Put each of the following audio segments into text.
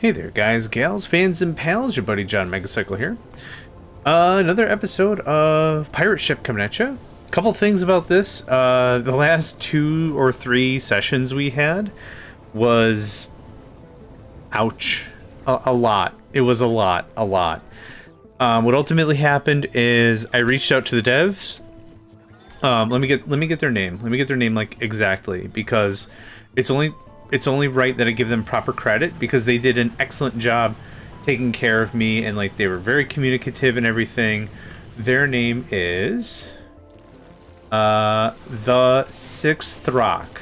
Hey there, guys, gals, fans, and pals. Your buddy JohnMegacycle here. Another episode of Pirate Ship coming at you. Couple things about this. The last 2 or 3 sessions we had was... ouch. A lot. It was a lot. What ultimately happened is I reached out to the devs. Let me get their name. Let me get their name, like, exactly, because it's only right that I give them proper credit, because they did an excellent job taking care of me, and like they were very communicative and everything. Their name is the Sixth Rock.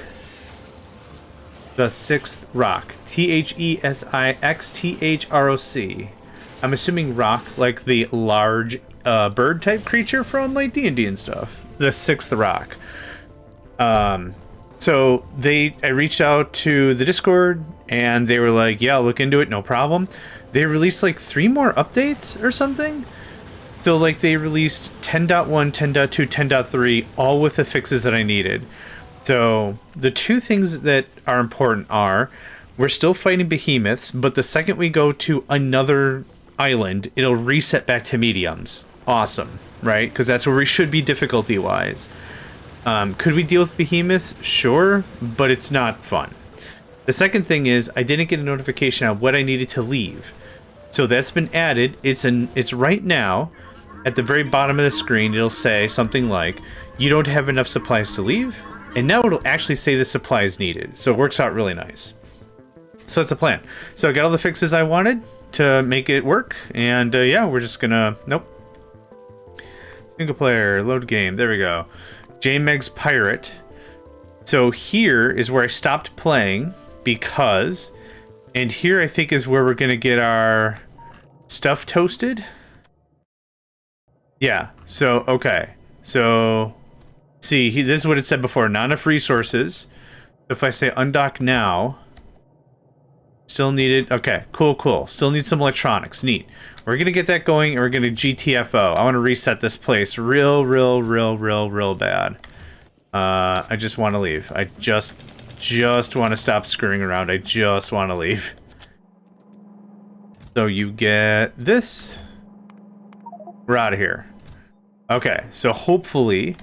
The Sixth Rock. THESIXTHROC. I'm assuming rock like the large bird type creature from like D&D and stuff. The Sixth Rock. So I reached out to the Discord and they were like, yeah, I'll look into it, no problem. They released like 3 more updates or something. So like they released 10.1, 10.2, 10.3, all with the fixes that I needed. So the 2 things that are important are, we're still fighting behemoths, but the second we go to another island, it'll reset back to mediums. Awesome, right? Because that's where we should be difficulty-wise. Could we deal with behemoths? Sure, but it's not fun. The second thing is, I didn't get a notification on what I needed to leave. So that's been added. It's right now, at the very bottom of the screen, it'll say something like, you don't have enough supplies to leave. And now it'll actually say the supplies needed. So it works out really nice. So that's the plan. So I got all the fixes I wanted to make it work. And yeah, we're just gonna... Nope. Single player, load game. There we go. JohnMeg's Pirate. So here is where I stopped playing because... And here I think is where we're gonna get our stuff toasted. Yeah, so, okay. So... See, this is what it said before. Not enough resources. If I say undock now... Still needed... Okay, cool. Still need some electronics. Neat. We're gonna get that going, and we're gonna GTFO. I want to reset this place real bad. I just want to leave. I just want to stop screwing around. I just want to leave. So you get this. We're out of here. Okay, so hopefully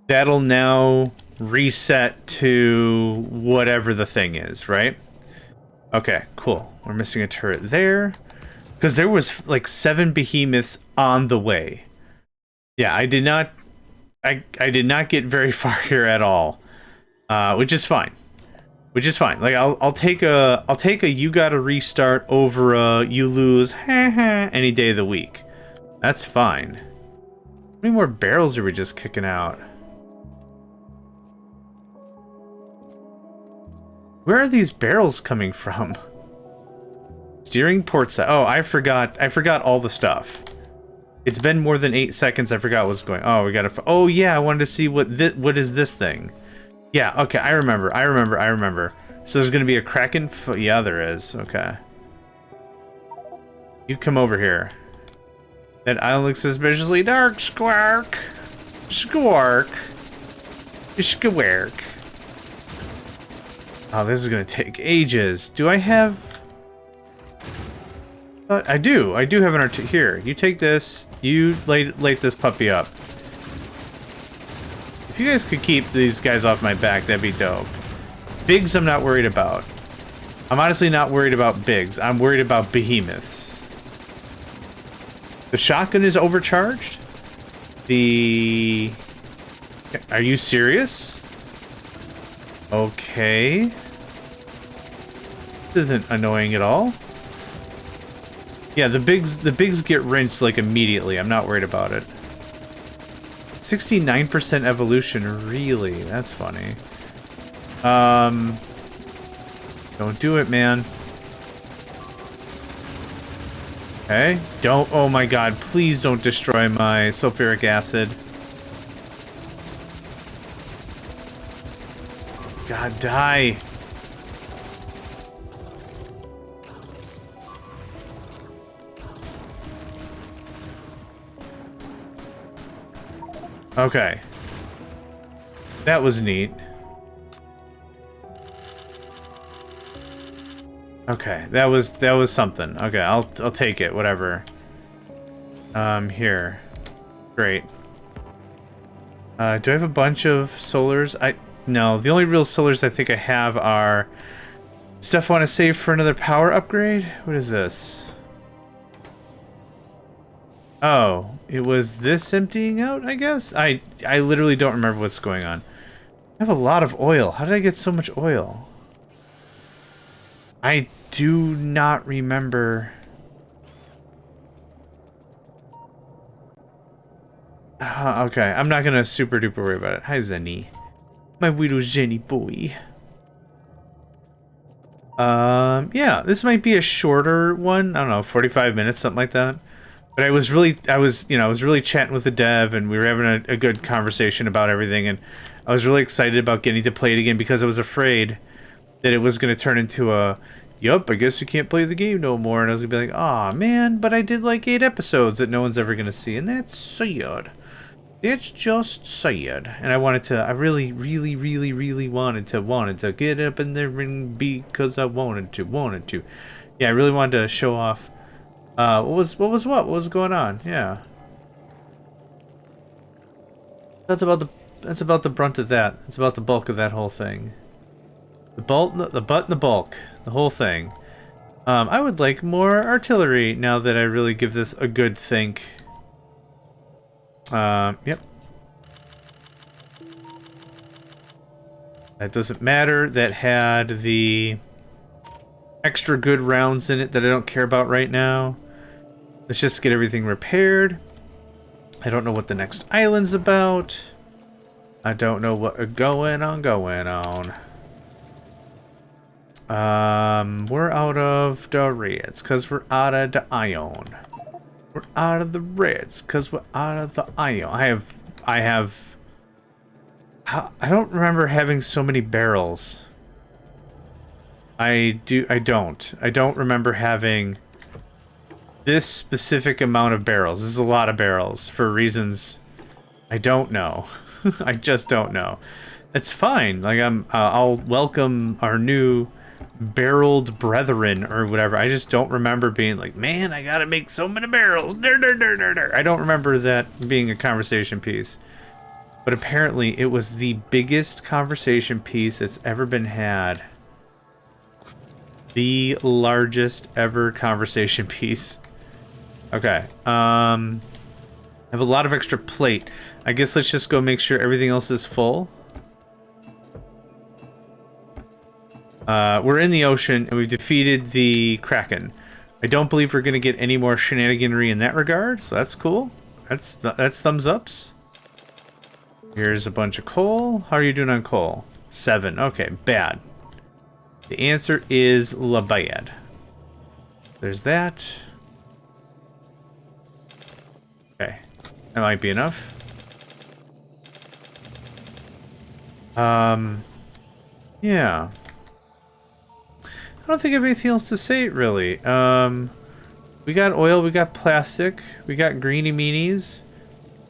that'll now reset to whatever the thing is, right? Okay, cool. We're missing a turret there. Because there was like 7 behemoths on the way. Yeah, I did not get very far here at all. Which is fine. Like I'll take a you gotta restart over a you lose any day of the week. That's fine. How many more barrels are we just kicking out? Where are these barrels coming from? Steering port side. Oh, I forgot all the stuff. It's been more than 8 seconds. I forgot what's going. Oh, we gotta. Oh yeah, I wanted to see what is this thing. Yeah. Okay, I remember. So there's gonna be a Kraken. Yeah, there is. Okay. You come over here. That island looks suspiciously dark. Squark. Oh, this is gonna take ages. Do I have... I do have an here. You take this. You light this puppy up. If you guys could keep these guys off my back, that'd be dope. Bigs I'm not worried about. I'm honestly not worried about bigs. I'm worried about behemoths. The shotgun is overcharged? Are you serious? Okay. This isn't annoying at all. Yeah, the bigs get rinsed like immediately. I'm not worried about it. 69% evolution, really? That's funny. Don't do it, man. Okay. Don't. Oh my god, please don't destroy my sulfuric acid. God, die. Okay. That was neat. Okay, that was something. Okay, I'll take it, whatever. Here. Great. Do I have a bunch of solars? No, the only real solars I think I have are stuff I want to save for another power upgrade. What is this? Oh, it was this emptying out, I guess? I literally don't remember what's going on. I have a lot of oil. How did I get so much oil? I do not remember. Okay, I'm not gonna super duper worry about it. Hi, Zenny. My little Zenny boy. Yeah, this might be a shorter one. I don't know, 45 minutes, something like that. But I was really chatting with the dev, and we were having a good conversation about everything, and I was really excited about getting to play it again because I was afraid that it was going to turn into a, yup, I guess you can't play the game no more, and I was going to be like, aw, man, but I did like 8 episodes that no one's ever going to see, and that's sad. It's just sad. And I really wanted to get up in there and be, because I wanted to. Yeah, I really wanted to show off. What was going on? Yeah. That's about the brunt of that. That's about the bulk of that whole thing. The butt and the bulk. The whole thing. I would like more artillery now that I really give this a good think. Yep. That doesn't matter. That had the extra good rounds in it that I don't care about right now. Let's just get everything repaired. I don't know what the next island's about. I don't know what going on. We're out of the reds because we're out of the iron. We're out of the reds because we're out of the iron. I don't remember having so many barrels. I don't remember having this specific amount of barrels. This is a lot of barrels for reasons I don't know. I just don't know. It's fine. Like I'll welcome our new barreled brethren or whatever. I just don't remember being like, man, I gotta make so many barrels. I don't remember that being a conversation piece. But apparently it was the biggest conversation piece that's ever been had. The largest ever conversation piece. Okay. I have a lot of extra plate. I guess let's just go make sure everything else is full. We're in the ocean, and we've defeated the Kraken. I don't believe we're going to get any more shenaniganry in that regard, so that's cool. That's thumbs ups. Here's a bunch of coal. How are you doing on coal? 7. Okay, bad. The answer is la bad. There's that. Okay, that might be enough. Yeah. I don't think I have anything else to say, really. We got oil, we got plastic, we got greeny meanies,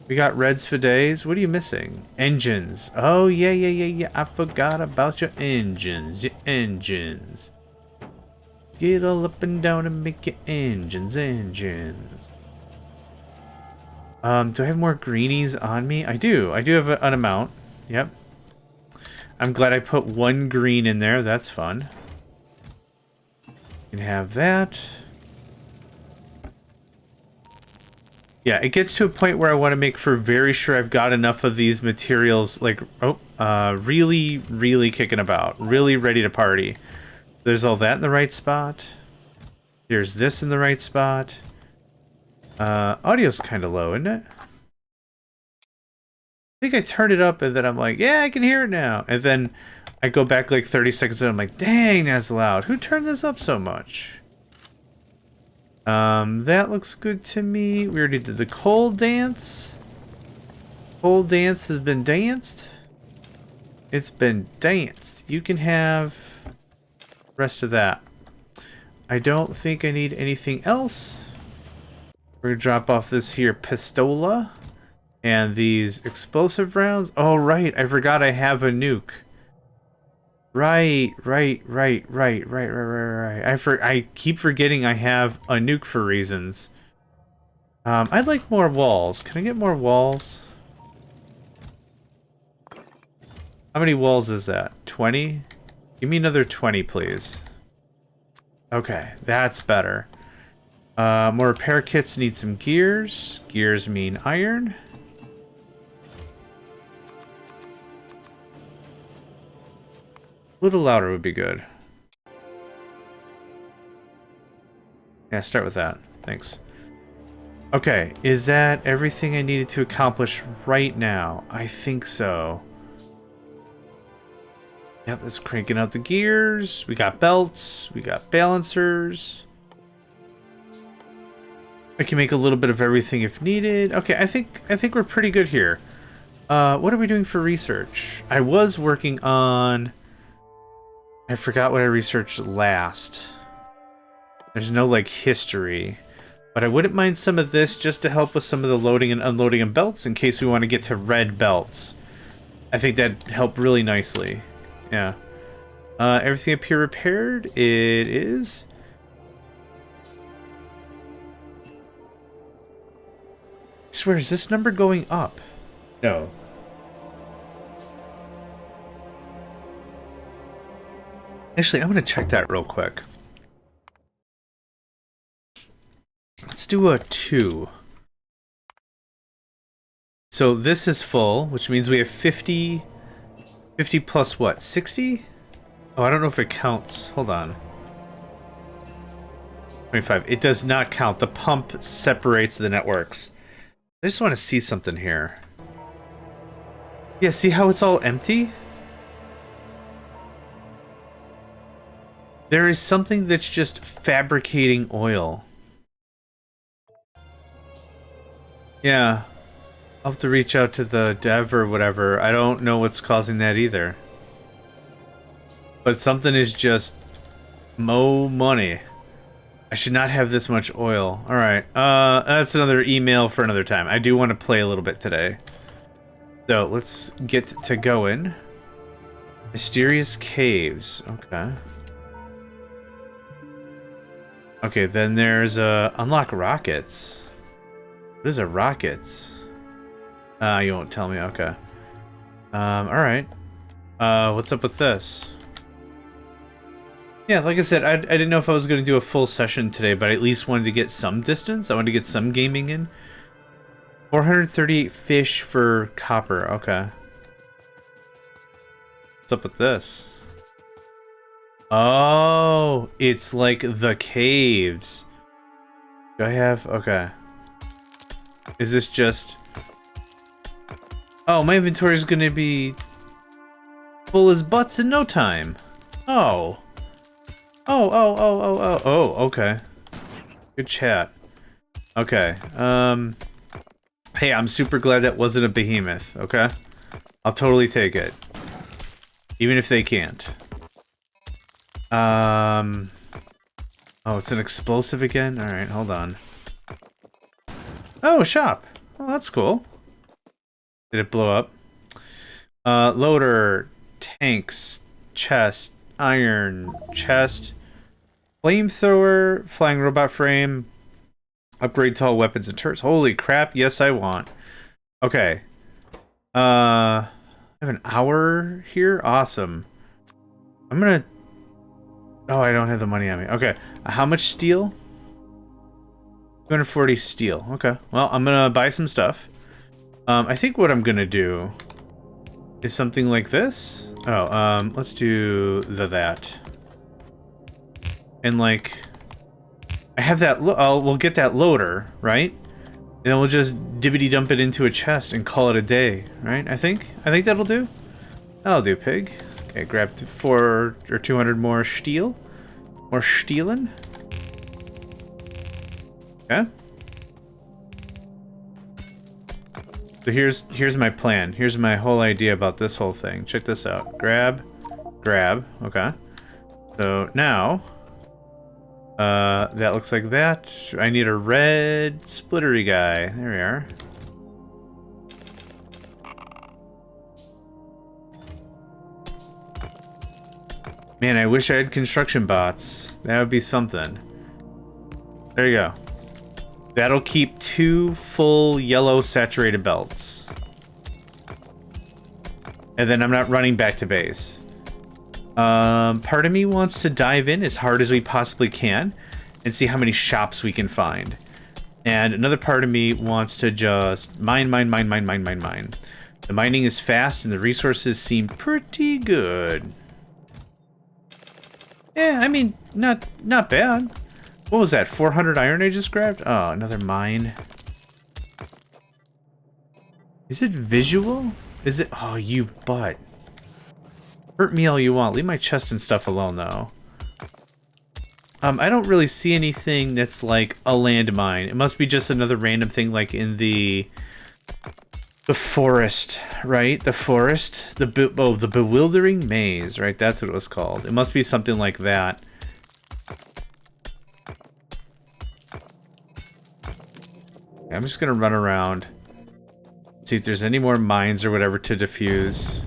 we got reds for days. What are you missing? Engines. Oh, yeah. I forgot about your engines. Your engines. Get all up and down and make your engines. Do I have more greenies on me? I do. I do have an amount. Yep. I'm glad I put 1 green in there. That's fun. You can have that. Yeah, it gets to a point where I want to make for very sure I've got enough of these materials, like, really kicking about. Really ready to party. There's all that in the right spot. There's this in the right spot. Audio's kind of low, isn't it? I think I turned it up and then I'm like, yeah, I can hear it now. And then I go back like 30 seconds and I'm like, dang, that's loud. Who turned this up so much? That looks good to me. We already did the coal dance. Coal dance has been danced. It's been danced. You can have the rest of that. I don't think I need anything else. We're gonna drop off this here pistola and these explosive rounds. Oh, right. I forgot I have a nuke. Right. I keep forgetting I have a nuke for reasons. I'd like more walls. Can I get more walls? How many walls is that? 20? Give me another 20, please. Okay, that's better. More repair kits need some gears. Gears mean iron. A little louder would be good. Yeah, start with that. Thanks. Okay, is that everything I needed to accomplish right now? I think so. Yep, let's cranking out the gears. We got belts. We got balancers. I can make a little bit of everything if needed. Okay, I think we're pretty good here. What are we doing for research? I was working on... I forgot what I researched last. There's no, like, history. But I wouldn't mind some of this just to help with some of the loading and unloading of belts in case we want to get to red belts. I think that'd help really nicely. Yeah. Everything up here repaired? It is. I swear, is this number going up? No. Actually, I'm going to check that real quick. Let's do a 2. So this is full, which means we have 50... 50 plus what? 60? Oh, I don't know if it counts. Hold on. 25. It does not count. The pump separates the networks. I just want to see something here. Yeah, see how it's all empty? There is something that's just fabricating oil. Yeah. I'll have to reach out to the dev or whatever. I don't know what's causing that either. But something is just... money. I should not have this much oil. Alright, that's another email for another time. I do want to play a little bit today. So, let's get to going. Mysterious caves. Okay. Okay, then there's, unlock rockets. What is a rockets? You won't tell me, okay. Alright. What's up with this? Yeah, like I said, I didn't know if I was going to do a full session today, but I at least wanted to get some distance. I wanted to get some gaming in. 438 fish for copper, okay. What's up with this? Oh, it's like the caves. Do I have... okay. Is this just... oh, my inventory is going to be full as butts in no time. Oh. Oh, okay. Good chat. Okay, hey, I'm super glad that wasn't a behemoth, okay? I'll totally take it. Even if they can't. Oh, it's an explosive again? Alright, hold on. Oh, a shop. Oh, that's cool. Did it blow up? Loader, tanks, chest, iron, chest, flamethrower, flying robot frame, upgrade to all weapons and turrets. Holy crap, yes I want. Okay. I have an hour here? Awesome. I'm gonna... oh, I don't have the money on me. Okay. How much steel? 240 steel. Okay. Well, I'm gonna buy some stuff. I think what I'm gonna do is something like this. Oh, let's do that. And like, I have that. We'll get that loader, right? And then we'll just dibbity dump it into a chest and call it a day, right? I think that'll do. That'll do, pig. Okay, grab 4 or 200 more steel. More stealing. Okay. So here's my plan. Here's my whole idea about this whole thing. Check this out. Grab. Okay. So now, that looks like that. I need a red splittery guy. There we are. Man, I wish I had construction bots. That would be something. There you go. That'll keep 2 full yellow saturated belts. And then I'm not running back to base. Part of me wants to dive in as hard as we possibly can and see how many shops we can find. And another part of me wants to just mine. The mining is fast and the resources seem pretty good. Yeah, I mean, not bad. What was that? 400 iron I just grabbed? Oh, another mine. Is it visual? Is it? Oh, you butt. Hurt me all you want. Leave my chest and stuff alone, though. I don't really see anything that's like a landmine. It must be just another random thing like in the forest, right? The forest? The bewildering maze, right? That's what it was called. It must be something like that. I'm just gonna run around. See if there's any more mines or whatever to defuse.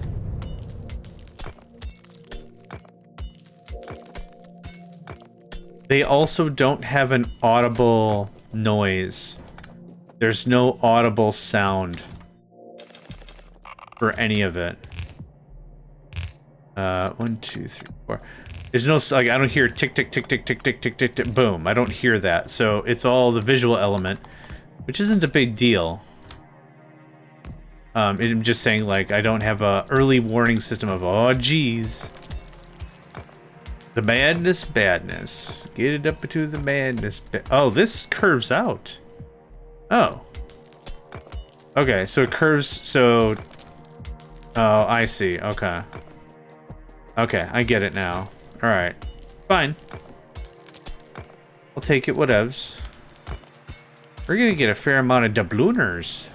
They also don't have an audible noise. There's no audible sound for any of it. 1, 2, 3, 4. There's no, like, I don't hear tick, tick, tick, tick, tick, tick, tick, tick, tick, boom. I don't hear that. So it's all the visual element, which isn't a big deal. I'm just saying, like, I don't have a early warning system of, oh, geez. The badness. Get it up to the madness. Oh, this curves out. Oh. Okay, so it curves, so... Oh, I see. Okay. Okay, I get it now. Alright. Fine. I'll take it, whatevs. We're gonna get a fair amount of doublooners.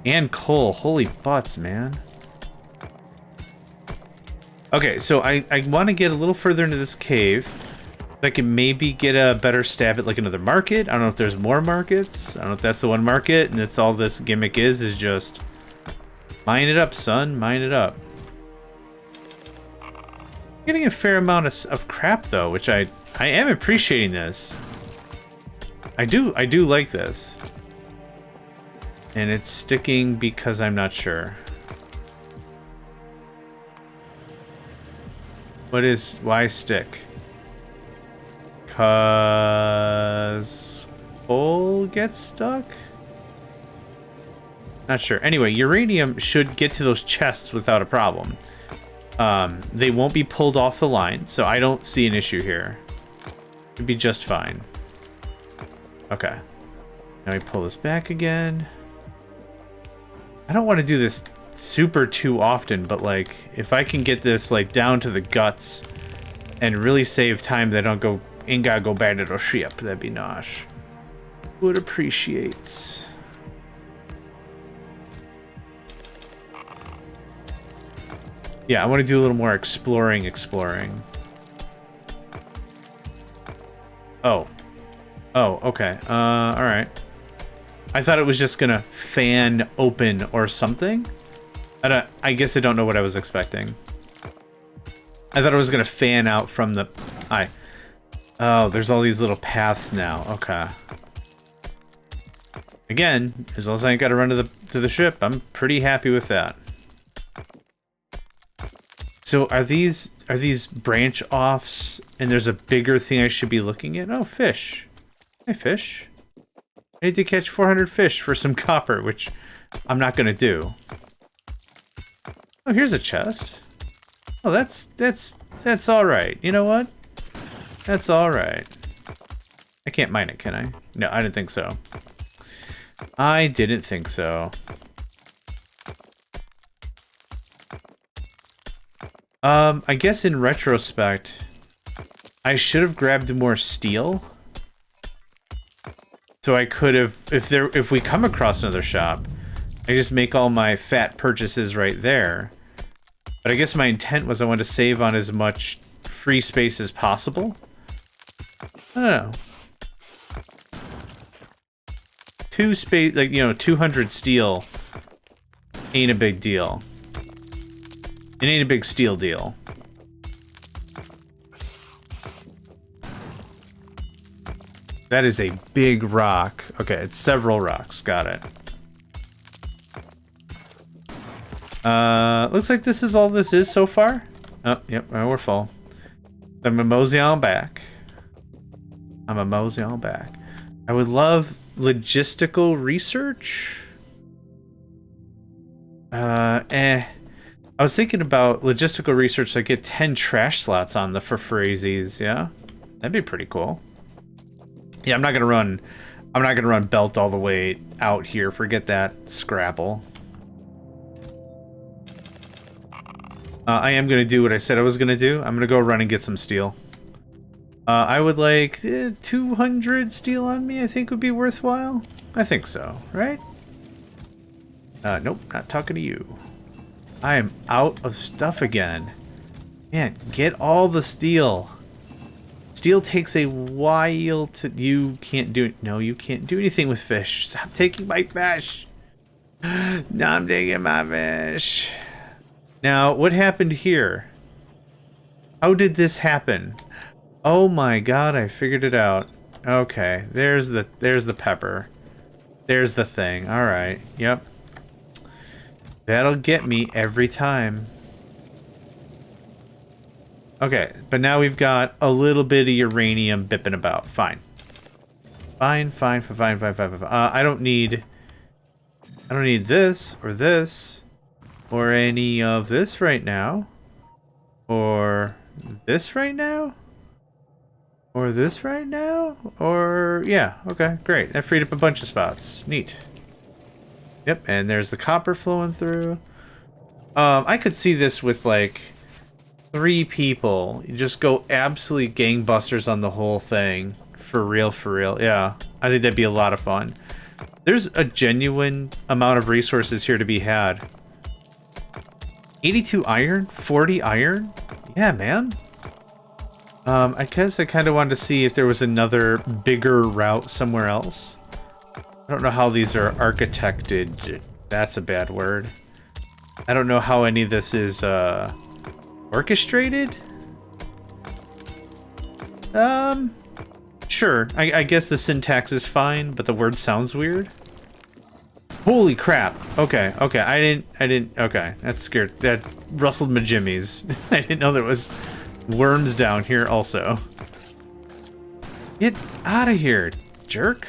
And coal. Holy butts, man. Okay, so I want to get a little further into this cave. So I can maybe get a better stab at like another market. I don't know if there's more markets. I don't know if that's the one market, and that's all this gimmick is just mine it up, son. Mine it up. Getting a fair amount of crap though, which I am appreciating this. I do like this. And it's sticking because I'm not sure. Why stick? Cause coal gets stuck? Not sure. Anyway, uranium should get to those chests without a problem. They won't be pulled off the line, so I don't see an issue here. It'd be just fine. Okay. Now we pull this back again. I don't want to do this super too often, but like if I can get this like down to the guts and really save time that I don't gotta go back to the ship, that'd be nice. Would appreciates. Yeah, I want to do a little more exploring. Oh, okay. All right. I thought it was just gonna fan open or something. I guess I don't know what I was expecting. I thought it was gonna fan out from the... Oh, there's all these little paths now. Okay. Again, as long as I ain't gotta run to the ship, I'm pretty happy with that. So are these branch offs, and there's a bigger thing I should be looking at? Oh, fish. Hey, fish. I need to catch 400 fish for some copper, which I'm not gonna do. Oh, here's a chest. Oh, that's all right. You know what? That's all right. I can't mine it, can I? No, I didn't think so. I didn't think so. I guess in retrospect, I should have grabbed more steel. So I could have, if we come across another shop, I just make all my fat purchases right there. But I guess my intent was I wanted to save on as much free space as possible. I don't know. 200 steel ain't a big deal. It ain't a big steel deal. That is a big rock. Okay, it's several rocks. Got it. Looks like this is all this is so far. Oh, yep, we're full. I'm a mosey on back. I'm a mosey on back. I would love logistical research. I was thinking about logistical research. So I get 10 trash slots on the for phrases. Yeah, that'd be pretty cool. Yeah, I'm not gonna run belt all the way out here. Forget that Scrabble. I am gonna do what I said I was gonna do. I'm gonna go run and get some steel. I would like 200 steel on me. I think would be worthwhile. I think so, right? Nope, not talking to you. I am out of stuff again. Man, get all the steel. Steel takes a while to... You can't do it. No, you can't do anything with fish. Stop taking my fish. Now I'm taking my fish. Now, what happened here? How did this happen? Oh my god, I figured it out. Okay, there's the pepper. There's the thing. Alright, yep. That'll get me every time. Okay, but now we've got a little bit of uranium bipping about. Fine. Fine. I don't need this, or any of this right now. Or this right now. Or this right now. Or, yeah, okay, great. That freed up a bunch of spots. Neat. Yep, and there's the copper flowing through. I could see this with, like... 3 people. You just go absolutely gangbusters on the whole thing. For real, yeah. I think that'd be a lot of fun. There's a genuine amount of resources here to be had. 82 iron? 40 iron? Yeah, man. I guess I kind of wanted to see if there was another bigger route somewhere else. I don't know how these are architected. That's a bad word. I don't know how any of this is, orchestrated? Sure. I guess the syntax is fine, but the word sounds weird. Holy crap. Okay. I didn't, okay. That's scared. That rustled my jimmies. I didn't know there was worms down here also. Get out of here, jerk.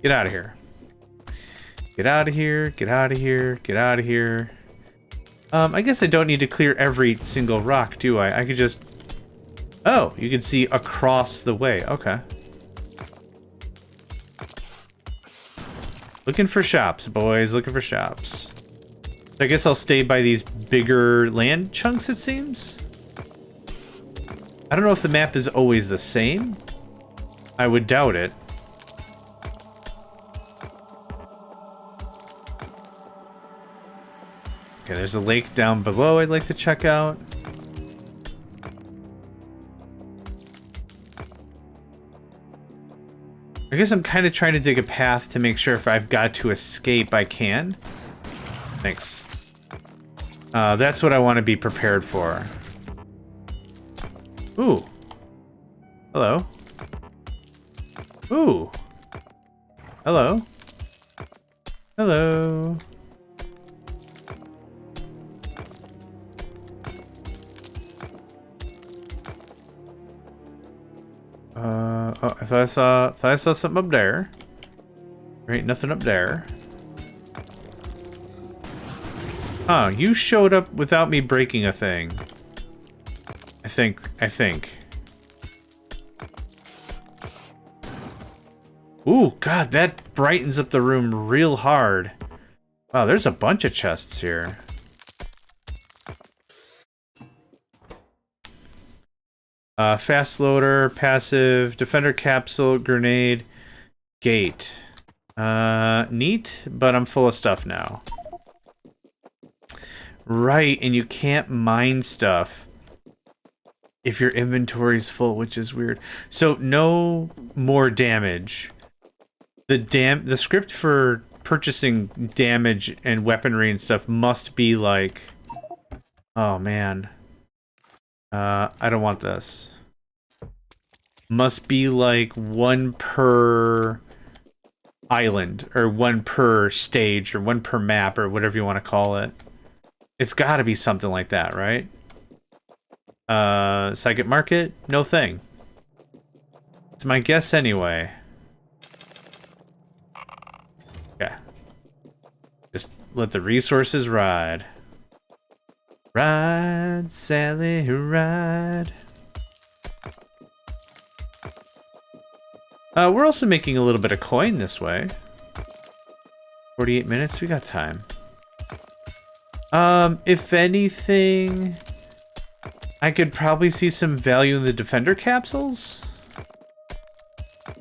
Get out of here. Get out of here, get out of here, get out of here. I guess I don't need to clear every single rock, do I? I could just... Oh, you can see across the way. Okay. Looking for shops, boys. Looking for shops. I guess I'll stay by these bigger land chunks, it seems. I don't know if the map is always the same. I would doubt it. Okay, there's a lake down below I'd like to check out. I guess I'm kind of trying to dig a path to make sure if I've got to escape, I can. Thanks. That's what I want to be prepared for. Ooh. Hello. Ooh. Hello. Hello. Oh, if I saw something up there. There ain't nothing up there. Oh, you showed up without me breaking a thing. I think. Ooh, God, that brightens up the room real hard. Wow, there's a bunch of chests here. Fast loader, passive, defender capsule, grenade, gate. Neat, but I'm full of stuff now. Right, and you can't mine stuff if your inventory's full, which is weird. So no more damage. The script for purchasing damage and weaponry and stuff must be like Oh, man. I don't want this. Must be like one per island, or one per stage, or one per map, or whatever you want to call it. It's gotta be something like that, right? Psychic Market? No thing. It's my guess anyway. Yeah. Just let the resources ride. Ride, Sally, ride. We're also making a little bit of coin this way. 48 minutes, we got time. If anything, I could probably see some value in the Defender capsules.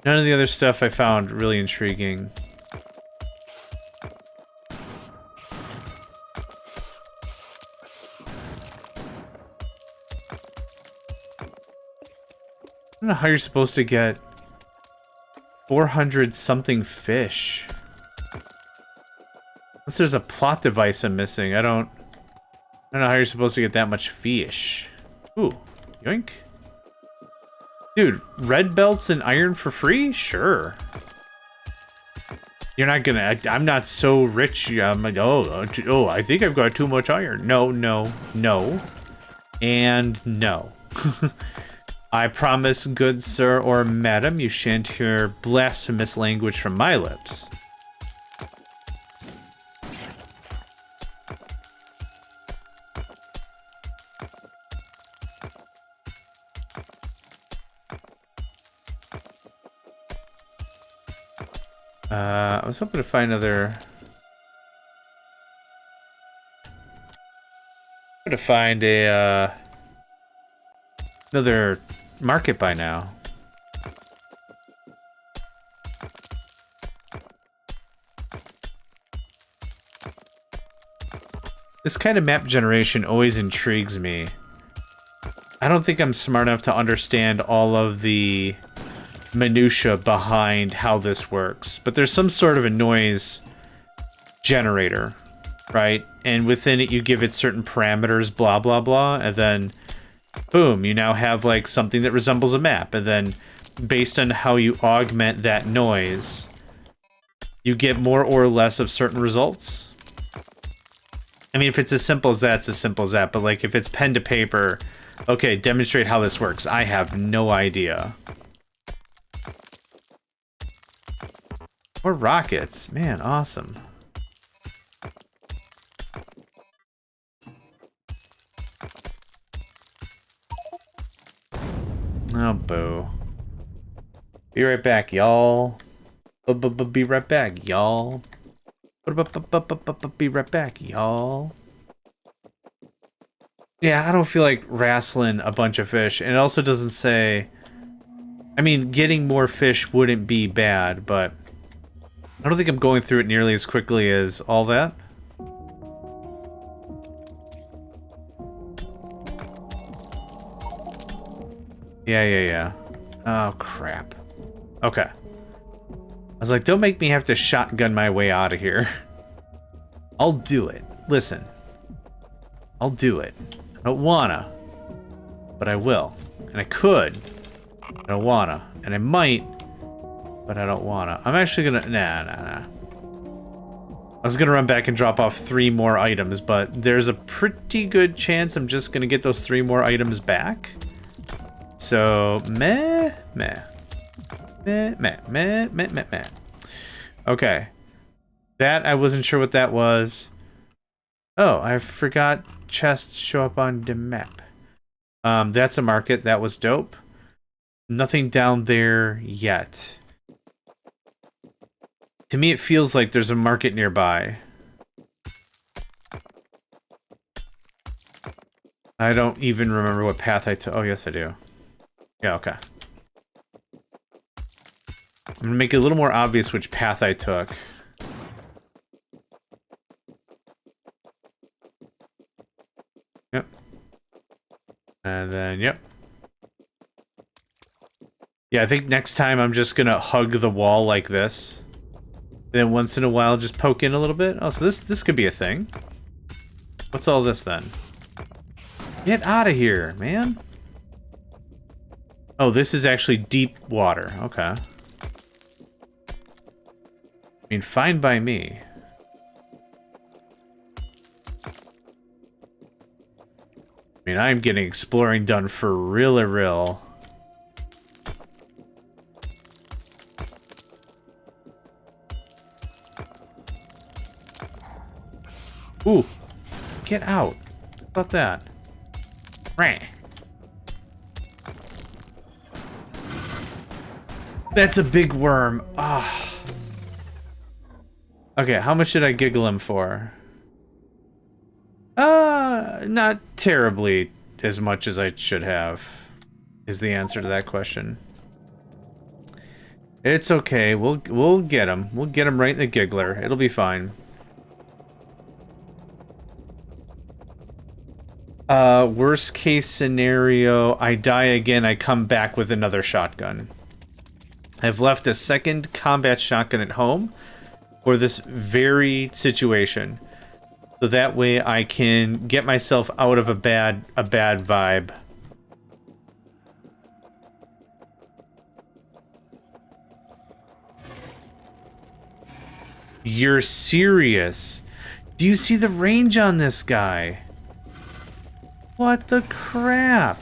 None of the other stuff I found really intriguing. I don't know how you're supposed to get 400 something fish. Unless there's a plot device I'm missing. I don't know how you're supposed to get that much fish. Ooh, yoink. Dude, red belts and iron for free? Sure. You're not gonna... I'm not so rich. I'm like, oh, I think I've got too much iron. No, no, no. And no. I promise, good sir or madam, you shan't hear blasphemous language from my lips. I was hoping to find another... to find a, another market by now. This kind of map generation always intrigues me. I don't think I'm smart enough to understand all of the minutia behind how this works, but there's some sort of a noise generator, right? And within it you give it certain parameters, blah blah blah, and then boom, you now have like something that resembles a map. And then based on how you augment that noise, you get more or less of certain results. I mean, if it's as simple as that, it's as simple as that. But like if it's pen to paper, okay, demonstrate how this works. I have no idea. Or rockets. Man, awesome. Oh, boo. Be right back, y'all. Be right back, y'all. Be right back, y'all. Yeah, I don't feel like wrestling a bunch of fish. And it also doesn't say... I mean, getting more fish wouldn't be bad, but... I don't think I'm going through it nearly as quickly as all that. Yeah. Oh, crap. Okay. I was like, don't make me have to shotgun my way out of here. I'll do it. Listen. I'll do it. I don't wanna. But I will. And I could. I don't wanna. And I might. But I don't wanna. I'm actually gonna... Nah. I was gonna run back and drop off 3 more items, but there's a pretty good chance I'm just gonna get those 3 more items back. So, meh. Okay. That, I wasn't sure what that was. Oh, I forgot chests show up on the map. That's a market. That was dope. Nothing down there yet. To me, it feels like there's a market nearby. I don't even remember what path I took. Oh, yes, I do. Yeah, okay. I'm gonna make it a little more obvious which path I took. Yep. And then, yep. Yeah, I think next time I'm just gonna hug the wall like this. And then once in a while just poke in a little bit. Oh, so this could be a thing. What's all this then? Get out of here, man. Oh, this is actually deep water. Okay. I mean, fine by me. I mean, I'm getting exploring done for real. Ooh. Get out. How about that? Right. That's a big worm. Ah. Okay, how much did I giggle him for? Not terribly as much as I should have, is the answer to that question. It's okay. We'll get him. We'll get him right in the giggler. It'll be fine. Worst case scenario, I die again, I come back with another shotgun. I've left a second combat shotgun at home for this very situation. So that way I can get myself out of a bad vibe. You're serious? Do you see the range on this guy? What the crap?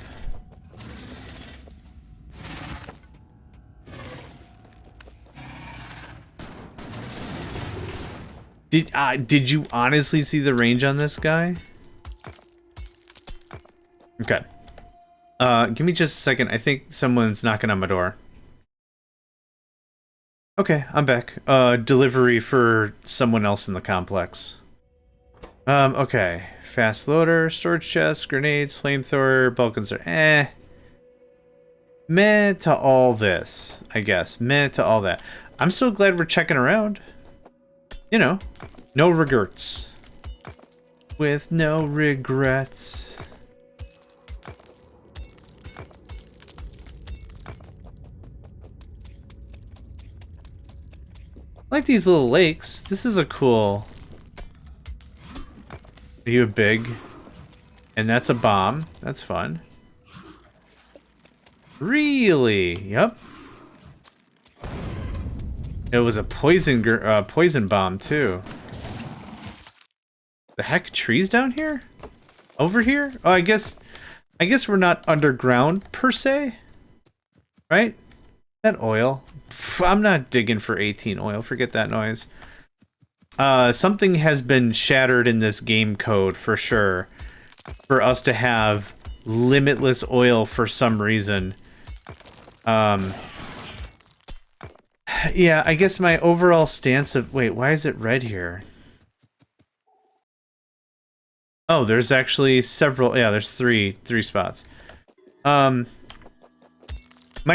Did you honestly see the range on this guy? Okay. Give me just a second. I think someone's knocking on my door. Okay, I'm back. Delivery for someone else in the complex. Okay. Fast loader, storage chest, grenades, flamethrower, bulk insert. Meh to all this, I guess. Meh to all that. I'm so glad we're checking around. You know, no regrets. With no regrets. I like these little lakes. This is a cool... Are you a big? And that's a bomb. That's fun. Really? Yep. It was a poison bomb too. The heck? Trees down here? Over here? Oh, I guess we're not underground per se. Right? That oil. I'm not digging for 18 oil. Forget that noise. Something has been shattered in this game code for sure. For us to have limitless oil for some reason. Yeah, I guess my overall stance of... Wait, why is it red here? Oh, there's actually several... Yeah, there's three spots. My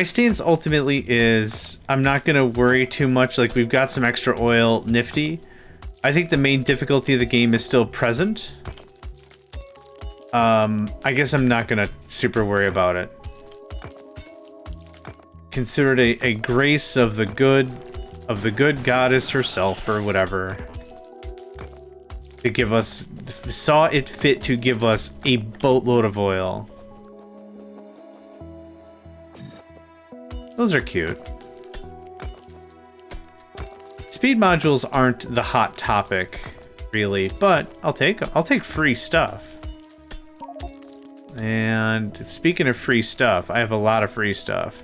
stance ultimately is... I'm not going to worry too much. Like, we've got some extra oil, nifty. I think the main difficulty of the game is still present. I guess I'm not going to super worry about it. Considered a grace of the good goddess herself or whatever, to give us, saw it fit to give us a boatload of oil. Those are cute. Speed modules aren't the hot topic, really, but I'll take free stuff. And speaking of free stuff, I have a lot of free stuff.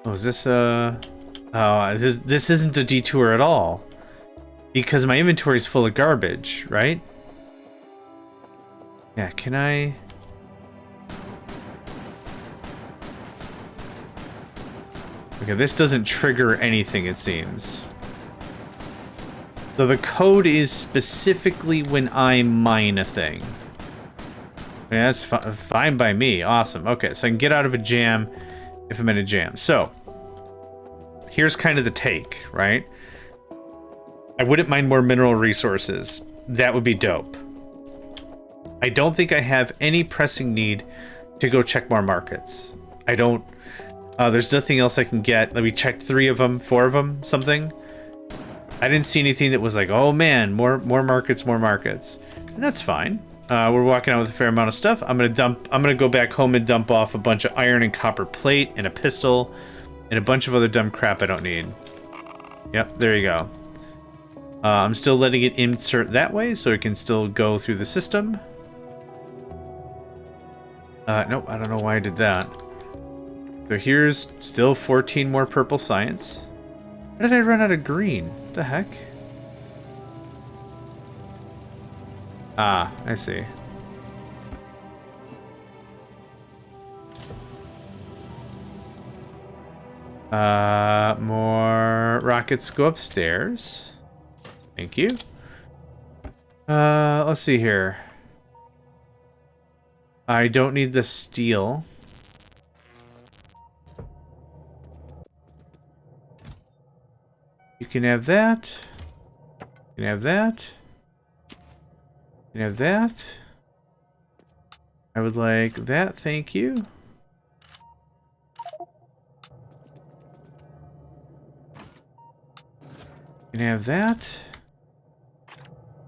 Oh, is this this isn't a detour at all. Because my inventory is full of garbage, right? Yeah, can I... Okay, this doesn't trigger anything, it seems. So the code is specifically when I mine a thing. Yeah, that's fine by me. Awesome. Okay, so I can get out of a jam if I'm in a jam. So, here's kind of the take, right? I wouldn't mind more mineral resources. That would be dope. I don't think I have any pressing need to go check more markets. I don't... there's nothing else I can get. Let me check 3 of them, 4 of them, something. I didn't see anything that was like, oh man, more markets, more markets. And that's fine. We're walking out with a fair amount of stuff. I'm gonna go back home and dump off a bunch of iron and copper plate and a pistol and a bunch of other dumb crap I don't need. Yep, there you go. I'm still letting it insert that way so it can still go through the system. Nope, I don't know why I did that. So here's still 14 more purple science. How did I run out of green? What the heck? Ah, I see. More rockets go upstairs. Thank you. Let's see here. I don't need the steel. You can have that. You can have that. You can have that. I would like that, thank you. You can have that.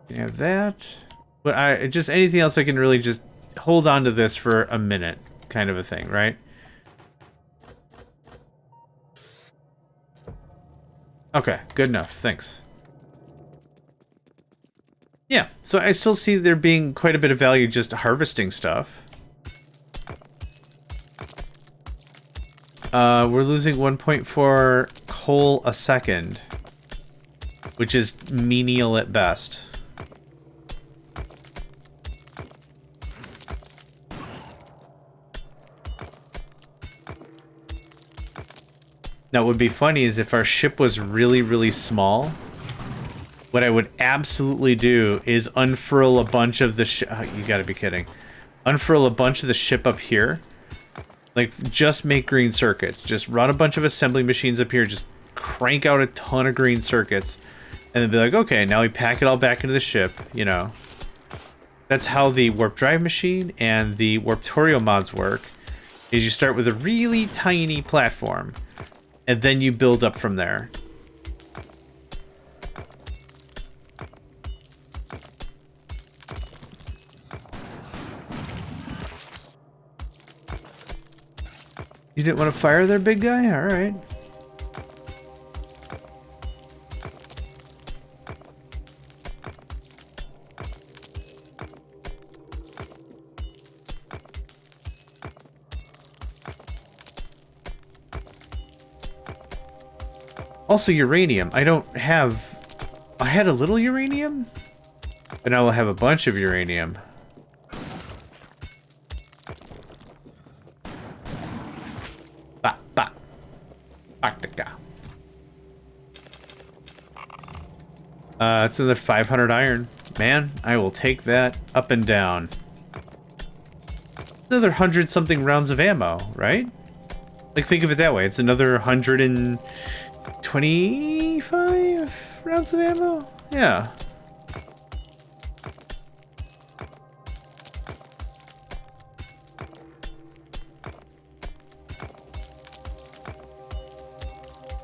You can have that. But just anything else I can really just hold on to this for a minute, kind of a thing, right? Okay, good enough. Thanks. Yeah, so I still see there being quite a bit of value just harvesting stuff. We're losing 1.4 coal a second, which is menial at best. Now, what would be funny is if our ship was really, really small, what I would absolutely do is unfurl a bunch of the ship. Oh, you gotta be kidding. Unfurl a bunch of the ship up here. Like, just make green circuits. Just run a bunch of assembly machines up here. Just crank out a ton of green circuits. And then be like, okay, now we pack it all back into the ship, you know. That's how the warp drive machine and the Warptorio mods work. Is you start with a really tiny platform. And then you build up from there. You didn't want to fire there, big guy? All right. Also, uranium. I don't have... I had a little uranium, but now we'll have a bunch of uranium. Ba, ba. Arctica. It's another 500 iron. Man, I will take that up and down. Another 100-something rounds of ammo, right? Like, think of it that way. It's another 125 rounds of ammo? Yeah.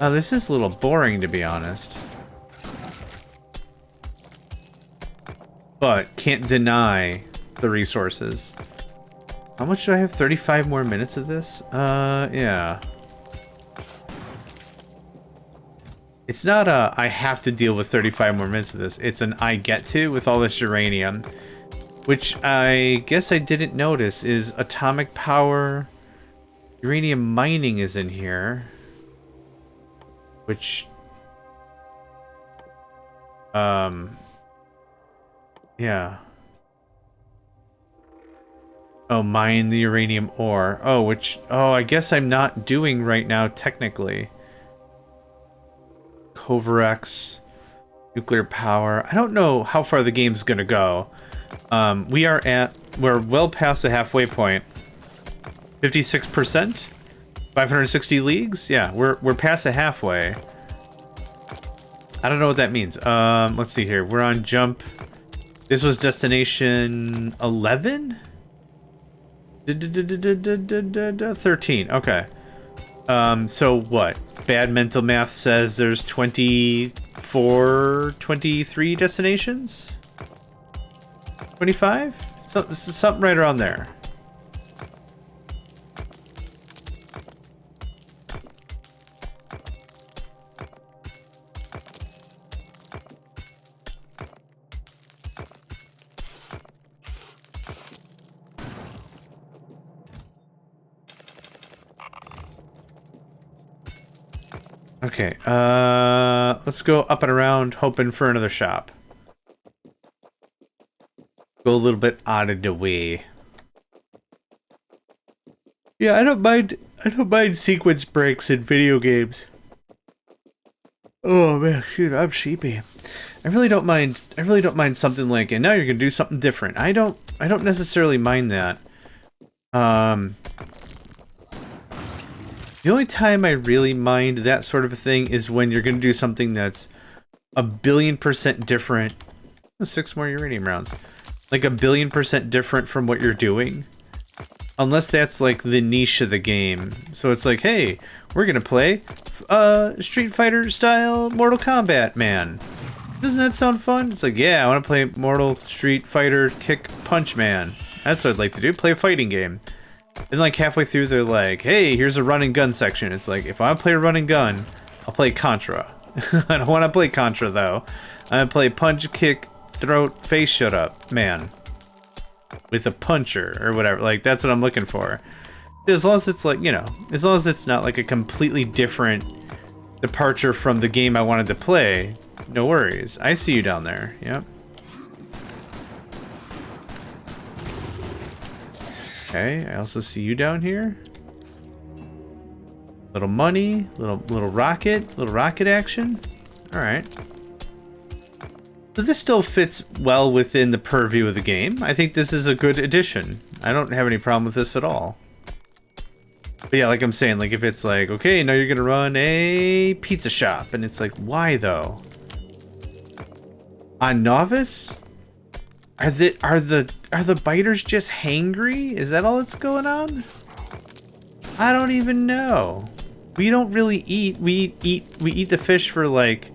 Oh, this is a little boring, to be honest. But can't deny the resources. How much do I have? 35 more minutes of this? Yeah. It's not a I have to deal with 35 more minutes of this. It's an I get to with all this uranium. Which I guess I didn't notice is atomic power. Uranium mining is in here. Which... yeah. Oh, mine the uranium ore. Oh, which... oh, I guess I'm not doing right now, technically. Covarex. Nuclear power. I don't know how far the game's gonna go. We're well past the halfway point. 56%? 560 leagues? Yeah, we're past the halfway. I don't know what that means. Let's see here. We're on jump. This was destination 11? 13. Okay. So what? Bad mental math says there's 23 destinations? 25? Something right around there. Okay, let's go up and around, hoping for another shop. Go a little bit out of the way. Yeah, I don't mind sequence breaks in video games. Oh man, shoot, I'm sheepy. I really don't mind something like, and now you're gonna do something different. I don't necessarily mind that. The only time I really mind that sort of a thing is when you're gonna do something that's 1,000,000,000% different. Oh, 6 more uranium rounds. Like 1,000,000,000% different from what you're doing. Unless that's like the niche of the game. So it's like, hey, we're gonna play Street Fighter style Mortal Kombat, man. Doesn't that sound fun? It's like, yeah, I want to play Mortal Street Fighter Kick Punch Man. That's what I'd like to do, play a fighting game. And like halfway through they're like, hey, here's a run and gun section. It's like, if I play a run and gun, I'll play Contra. I don't want to play Contra though. I want to play punch, kick, throat, face shut up, man. With a puncher or whatever. Like, that's what I'm looking for. As long as it's like, you know, as long as it's not like a completely different departure from the game I wanted to play, no worries. I see you down there. Yep. Okay, I also see you down here. Little money, little rocket action. All right. So this still fits well within the purview of the game. I think this is a good addition. I don't have any problem with this at all. But yeah, like I'm saying, like if it's like, okay, now you're gonna run a pizza shop, and it's like, why though? On novice? Are the biters just hangry? Is that all that's going on? I don't even know. We don't really eat. We eat the fish for like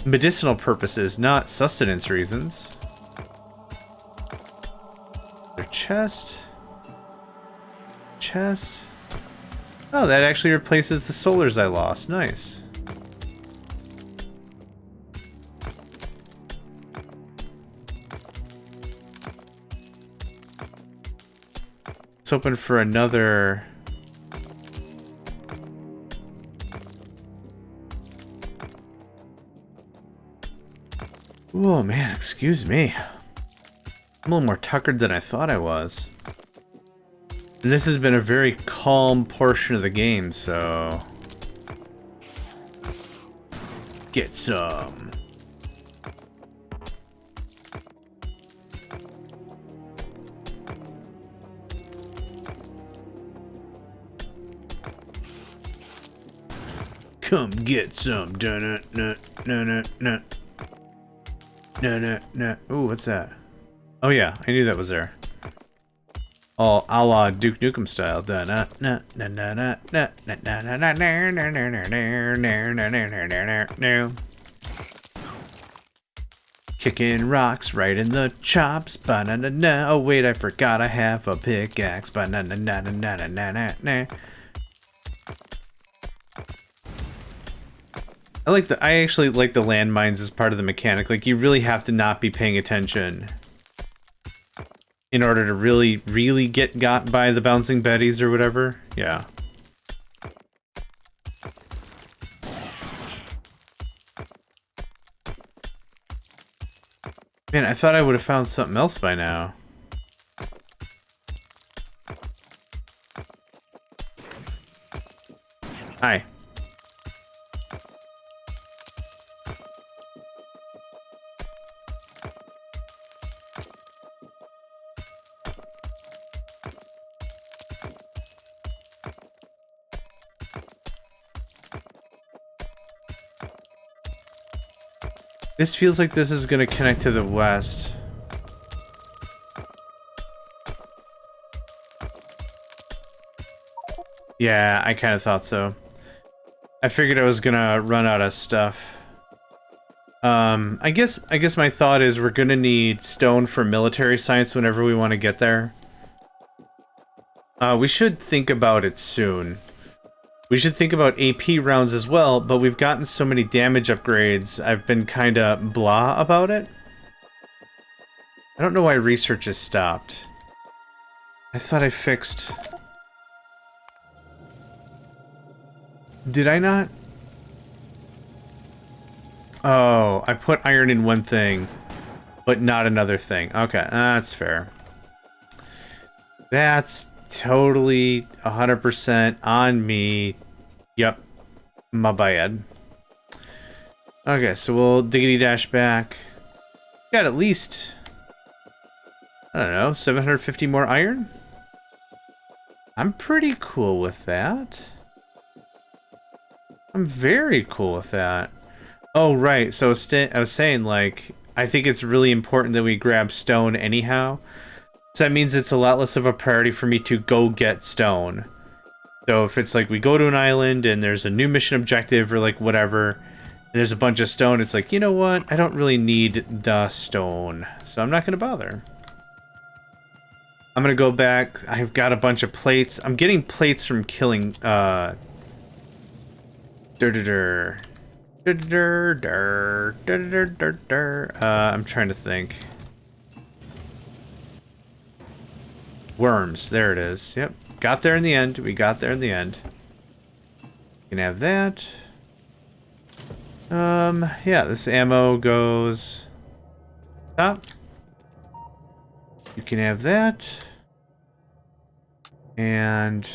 medicinal purposes, not sustenance reasons. Their chest. Oh, that actually replaces the solars I lost. Nice. Let's open for another. Oh man, excuse me. I'm a little more tuckered than I thought I was. And this has been a very calm portion of the game, so... Get some. Come get some. Dun-dun-dun-dun-dun-dun. No. Ooh, what's that? Oh yeah, I knew that was there. All a la Duke Nukem style. Kicking rocks right in the chops. Oh wait, I forgot I have a pickaxe. I actually like the landmines as part of the mechanic. Like, you really have to not be paying attention in order to really get got by the bouncing betties or whatever. Yeah. Man, I thought I would have found something else by now. Hi. This feels like this is going to connect to the west. Yeah, I kind of thought so. I figured I was going to run out of stuff. I guess my thought is we're gonna need stone for military science whenever we want to get there. We should think about it soon. We should think about AP rounds as well, but we've gotten so many damage upgrades, I've been kinda blah about it. I don't know why research has stopped. I thought I fixed... Did I not? Oh, I put iron in one thing, but not another thing. Okay, that's fair. That's totally 100% on me. Yep, my bad. Okay, so we'll diggity dash back. Got at least, I don't know, 750 more iron? I'm pretty cool with that. I'm very cool with that. Oh, right. So I was saying, like, I think it's really important that we grab stone anyhow. So that means it's a lot less of a priority for me to go get stone. So if it's like we go to an island and there's a new mission objective or like whatever, and there's a bunch of stone, it's like, you know what? I don't really need the stone. So I'm not going to bother. I'm going to go back. I've got a bunch of plates. I'm getting plates from killing... I'm trying to think. Worms. There it is. Yep. Got there in the end. We got there in the end. You can have that. Yeah, this ammo goes top. You can have that. And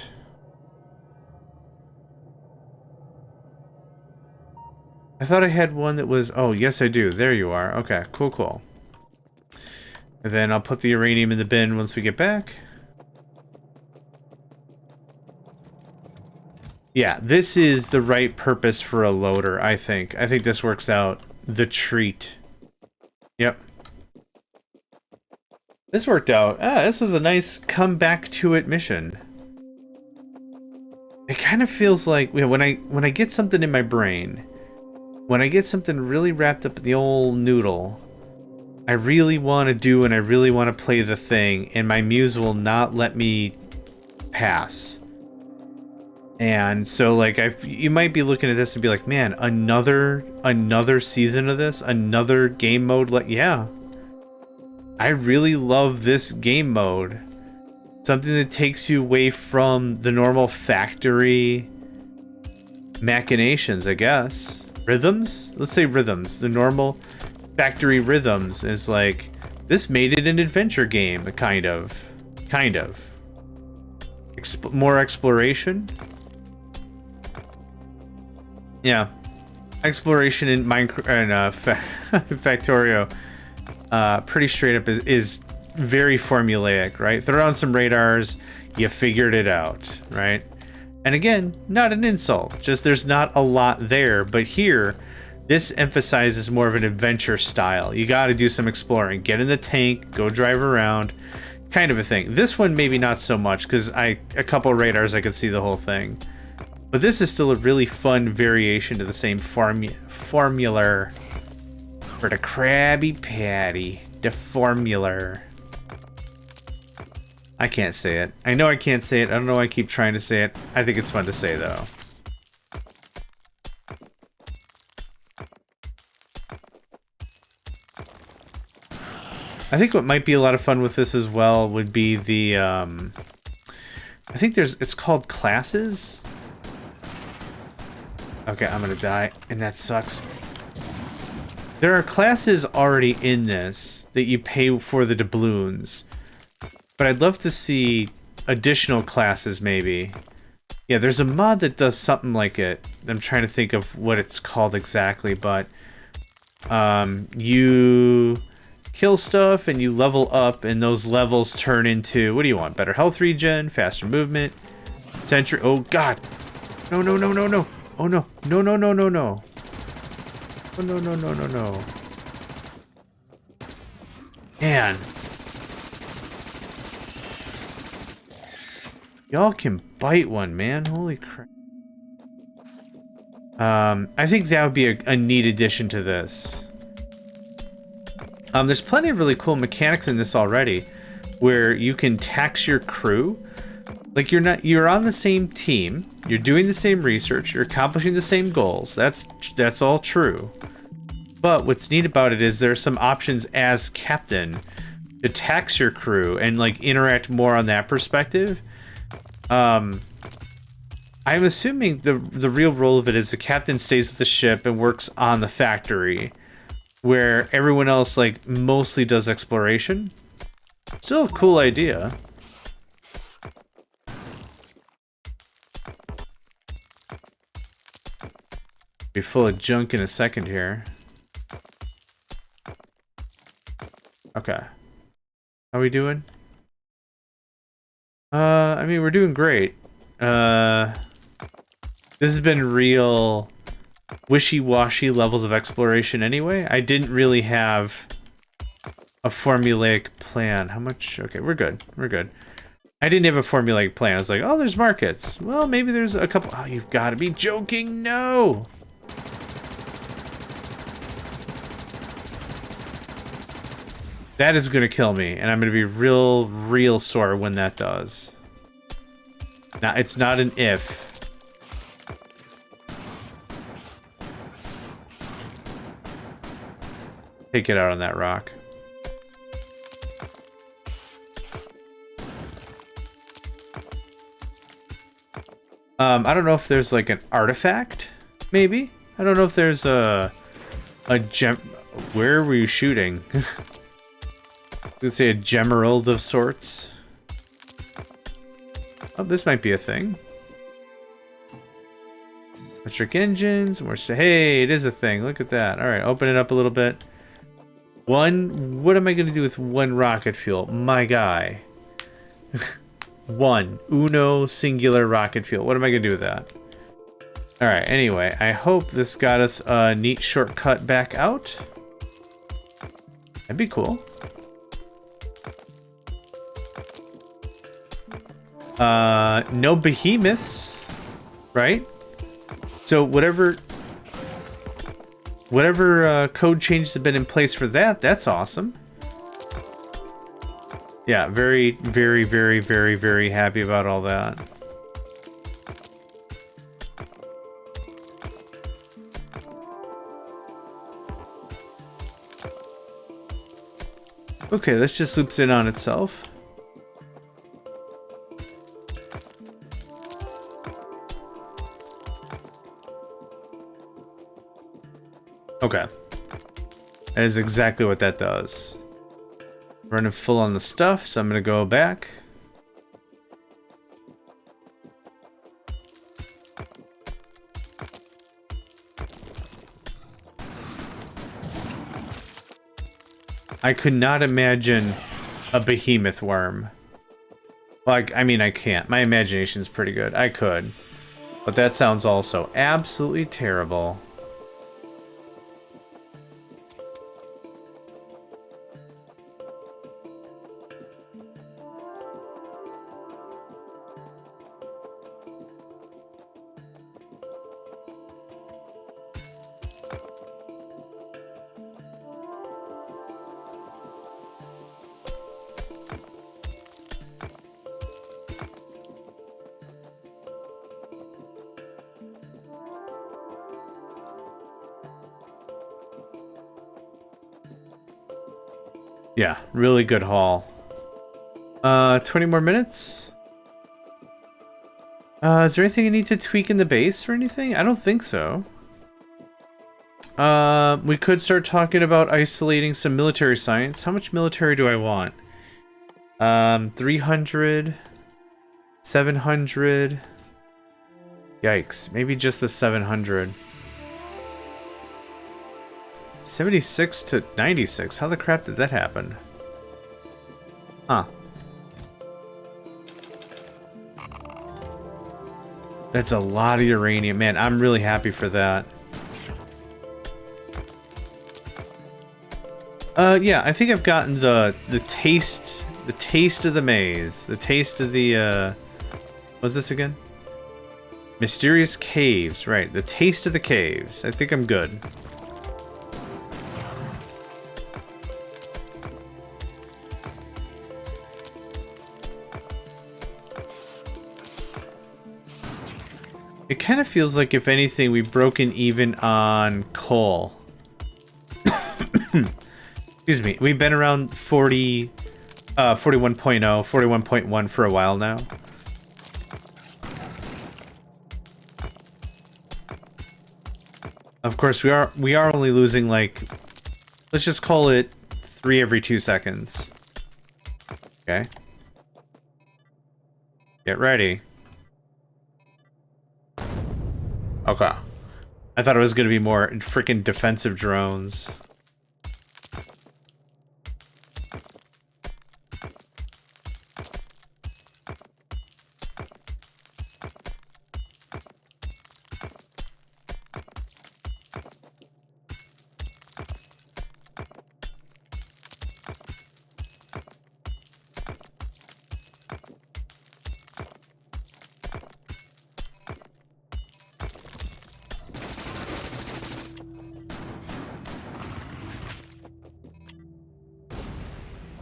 I thought I had one that was... Oh, yes, I do. There you are. Okay, cool, cool. And then I'll put the uranium in the bin once we get back. Yeah, this is the right purpose for a loader, I think. I think this works out the treat. Yep. This worked out. This was a nice come back to it mission. It kind of feels like, you know, when I get something in my brain... When I get something really wrapped up in the old noodle, I really want to do and I really want to play the thing, and my muse will not let me pass. And so, like, you might be looking at this and be like, man, another season of this, another game mode. Like, yeah, I really love this game mode. Something that takes you away from the normal factory machinations, I guess. Rhythms? Let's say rhythms. The normal factory rhythms is like, this made it an adventure game, kind of. More exploration? Yeah. Exploration in Minecraft and Factorio, pretty straight up is very formulaic, right? Throw on some radars, you figured it out, right? And again, not an insult, just there's not a lot there, but here, this emphasizes more of an adventure style. You gotta do some exploring, get in the tank, go drive around, kind of a thing. This one maybe not so much, because a couple radars I could see the whole thing. But this is still a really fun variation to the same formula for the Krabby Patty, the formula. I can't say it. I know I can't say it. I don't know why I keep trying to say it. I think it's fun to say, though. I think what might be a lot of fun with this as well would be the, I think it's called classes. Okay, I'm gonna die, and that sucks. There are classes already in this that you pay for the doubloons. But I'd love to see additional classes, maybe. Yeah, there's a mod that does something like it. I'm trying to think of what it's called exactly, but... you kill stuff and you level up, and those levels turn into... What do you want? Better health regen, faster movement, sentry... Oh, God! No, no, no, no, no! Oh, no. No, no, no, no, no. Oh, no, no, no, no, no. Man. Y'all can bite one, man. Holy crap. I think that would be a neat addition to this. There's plenty of really cool mechanics in this already, where you can tax your crew. Like you're on the same team, you're doing the same research, you're accomplishing the same goals. That's all true. But what's neat about it is there's some options as captain to tax your crew and like interact more on that perspective. I'm assuming the real role of it is the captain stays with the ship and works on the factory, where everyone else like mostly does exploration. Still a cool idea. Be full of junk in a second here. Okay. How we doing? I mean, we're doing great. This has been real wishy-washy levels of exploration anyway. I didn't really have a formulaic plan. How much? Okay, we're good. We're good. I didn't have a formulaic plan. I was like, oh, there's markets. Well, maybe there's a couple. Oh, you've got to be joking. No. That is going to kill me, and I'm going to be real sore when that does. Now, it's not an if. Take it out on that rock. I don't know if there's like an artifact, maybe? I don't know if there's a gem. Where were you shooting? Let's say a gemerald of sorts. Oh, this might be a thing. Electric engines, more hey, it is a thing. Look at that. All right, open it up a little bit. What am I going to do with one rocket fuel? My guy. Uno singular rocket fuel. What am I going to do with that? All right, anyway, I hope this got us a neat shortcut back out. That'd be cool. No behemoths, right? So whatever code changes have been in place for that, that's awesome. Yeah, very happy about all that. Okay, this just loops in on itself. Okay. That is exactly what that does. Running full on the stuff, so I'm gonna go back. I could not imagine a behemoth worm. Like, I mean, I can't. My imagination's pretty good. I could. But that sounds also absolutely terrible. Yeah, really good haul. 20 more minutes? Is there anything I need to tweak in the base or anything? I don't think so. We could start talking about isolating some military science. How much military do I want? 300, 700. Yikes, maybe just the 700. 76 to 96. How the crap did that happen? Huh. That's a lot of uranium. Man, I'm really happy for that. Yeah, I think I've gotten the taste of the maze. The taste of the, what's this again? Mysterious caves, right. The taste of the caves. I think I'm good. It kind of feels like, if anything, we've broken even on coal. Excuse me. We've been around 41.0, 41.1 for a while now. Of course, we are only losing, like, let's just call it 3 every 2 seconds. Okay. Get ready. Okay. I thought it was going to be more freaking defensive drones.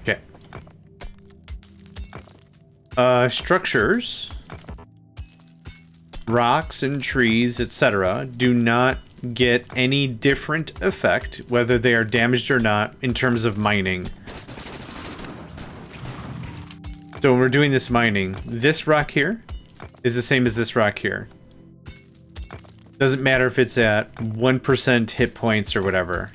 Okay. Structures, rocks and trees, etc. do not get any different effect, whether they are damaged or not, in terms of mining. So when we're doing this mining, this rock here is the same as this rock here. Doesn't matter if it's at 1% hit points or whatever.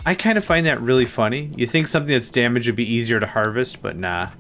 I kind of find that really funny. You think something that's damaged would be easier to harvest, but nah.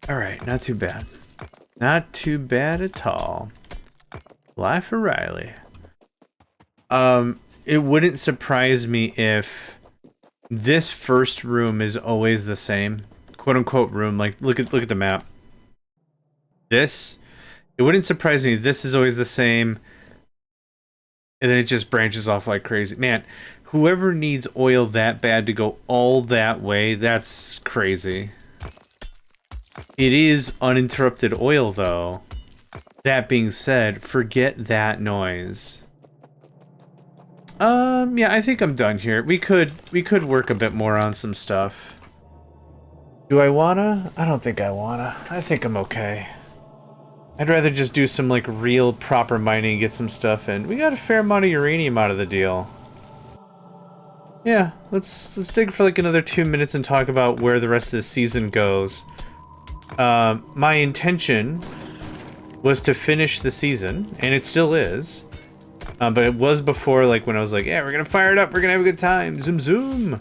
Alright, not too bad. Not too bad at all. Life of Riley. It wouldn't surprise me if this first room is always the same. Quote unquote room. Like, look at the map. This, it wouldn't surprise me if this is always the same. And then it just branches off like crazy. Man, whoever needs oil that bad to go all that way, that's crazy. It is uninterrupted oil, though. That being said, forget that noise. Yeah, I think I'm done here. We could work a bit more on some stuff. Do I wanna? I don't think I wanna. I think I'm okay. I'd rather just do some, like, real proper mining and get some stuff in. We got a fair amount of uranium out of the deal. Yeah, let's dig for like another 2 minutes and talk about where the rest of the season goes. My intention was to finish the season, and it still is. But it was before, like, when I was like, yeah, we're gonna fire it up, we're gonna have a good time, zoom zoom.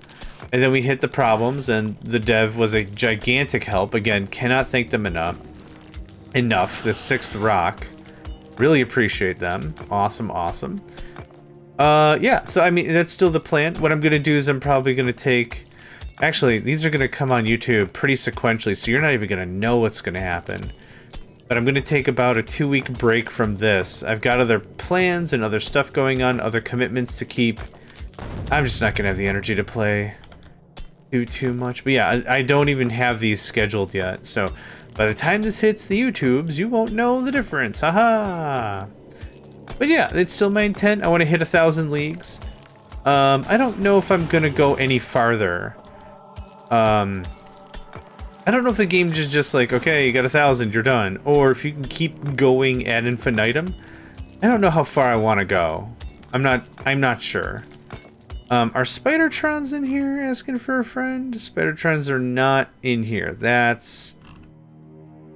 And then we hit the problems, and the dev was a gigantic help. Again, cannot thank them enough. The 6th rock. Really appreciate them. Awesome, awesome. Yeah, so I mean, that's still the plan. What I'm gonna do is I'm probably gonna take... Actually, these are gonna come on YouTube pretty sequentially, so you're not even gonna know what's gonna happen. But I'm gonna take about a 2-week break from this. I've got other plans and other stuff going on, other commitments to keep. I'm just not gonna have the energy to play too much. But yeah, I don't even have these scheduled yet, so by the time this hits the YouTubes, you won't know the difference. Haha! But yeah, it's still my intent. I want to hit 1,000 leagues. I don't know if I'm gonna go any farther. I don't know if the game is just like, okay, you got 1,000, you're done. Or if you can keep going ad infinitum. I don't know how far I want to go. I'm not sure. Are Spidertrons in here asking for a friend? Spidertrons are not in here. That's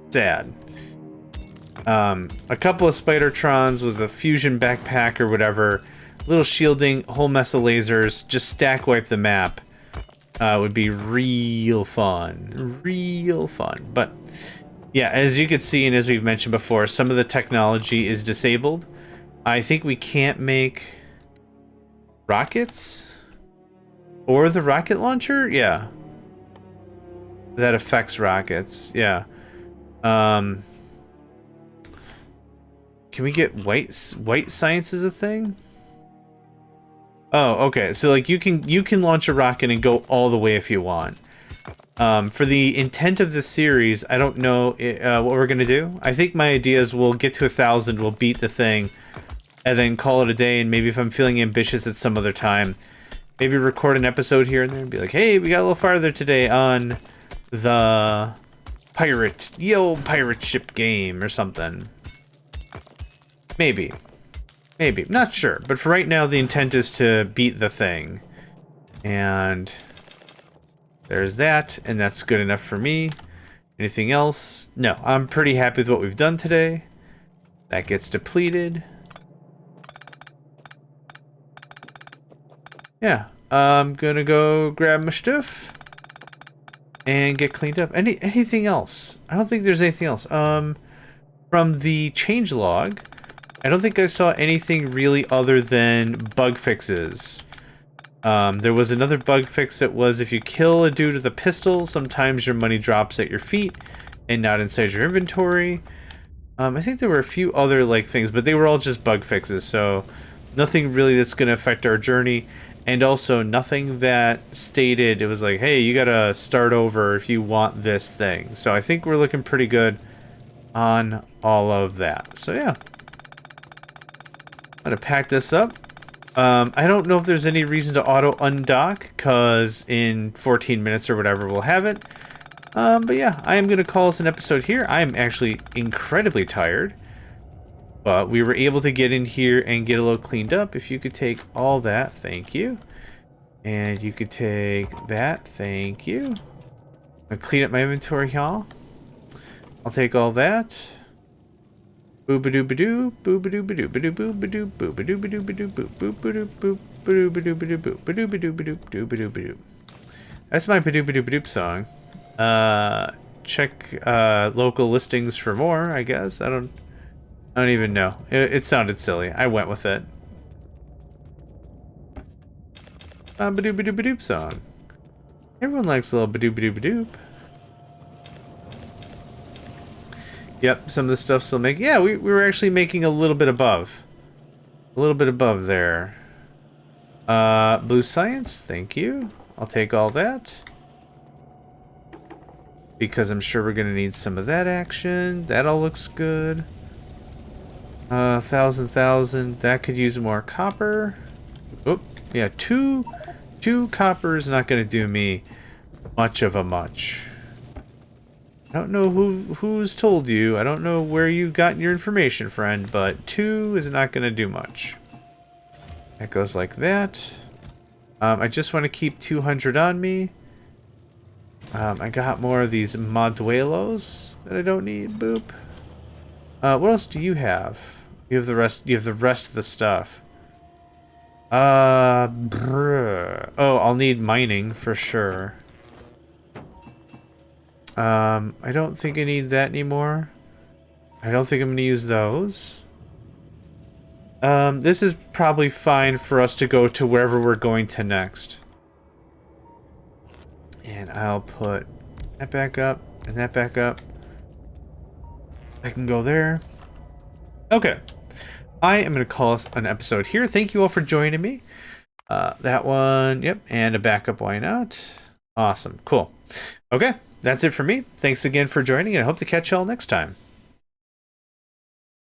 sad. A couple of Spidertrons with a fusion backpack or whatever. Little shielding, whole mess of lasers, just stack wipe the map. Would be real fun. Real fun. But yeah, as you could see and as we've mentioned before, some of the technology is disabled. I think we can't make rockets or the rocket launcher. Yeah, that affects rockets. Yeah, Can we get white science as a thing? Oh, okay. So like you can launch a rocket and go all the way if you want. For the intent of this series, I don't know what we're gonna do. I think my idea is we'll get to 1,000, we'll beat the thing, and then call it a day. And maybe if I'm feeling ambitious at some other time, maybe record an episode here and there and be like, hey, we got a little farther today on the pirate ship game or something. Maybe. Maybe. Not sure. But for right now, the intent is to beat the thing. And there's that, and that's good enough for me. Anything else? No, I'm pretty happy with what we've done today. That gets depleted. Yeah, I'm gonna go grab my stuff and get cleaned up. Anything else? I don't think there's anything else. From the changelog, I don't think I saw anything really other than bug fixes. There was another bug fix that was if you kill a dude with a pistol, sometimes your money drops at your feet and not inside your inventory. I think there were a few other like things, but they were all just bug fixes, so nothing really that's going to affect our journey. And also nothing that stated it was like, hey, you gotta start over if you want this thing. So I think we're looking pretty good on all of that. So yeah. I'm gonna pack this up. I don't know if there's any reason to auto undock, because in 14 minutes or whatever we'll have it. But yeah, I am gonna call this an episode here. I am actually incredibly tired. But we were able to get in here and get a little cleaned up. If you could take all that, thank you. And you could take that, thank you. I'll clean up my inventory, y'all. I'll take all that. Boop-a-doop-a-doo, boop-a-doop-a-doo, ba-doo-boop-a-doo, boop-a-doop-a-doo-ba-doo, boop, boop-a-doop-a-doop, ba-doo-ba-doo-ba-doo, boop-a-doop-a-doop, doo-ba-doo-ba-doo. That's my ba-doop-a-doop-a-doop song. Check local listings for more, I guess. I don't even know. It sounded silly. I went with it. Ba-doop-a-doop-a-doop song. Everyone likes a little ba-doop-a-doop-a-doop. Yep, some of the stuff still make. Yeah, we were actually making a little bit above. A little bit above there. Blue science, thank you. I'll take all that. Because I'm sure we're gonna need some of that action. That all looks good. 1,000. That could use more copper. Oop, yeah, two copper is not gonna do me much of a much. I don't know who's told you. I don't know where you've gotten your information, friend, but 2 is not gonna do much. That goes like that. I just want to keep 200 on me. I got more of these moduelos that I don't need. Boop. What else do you have? You have the rest. You have the rest of the stuff. Oh, I'll need mining for sure. I don't think I need that anymore. I don't think I'm gonna use those. This is probably fine for us to go to wherever we're going to next. And I'll put that back up and that back up. I can go there. Okay. I am going to call us an episode here. Thank you all for joining me. That one, yep, and a backup, why not? Awesome, cool. Okay, that's it for me. Thanks again for joining, and I hope to catch y'all next time.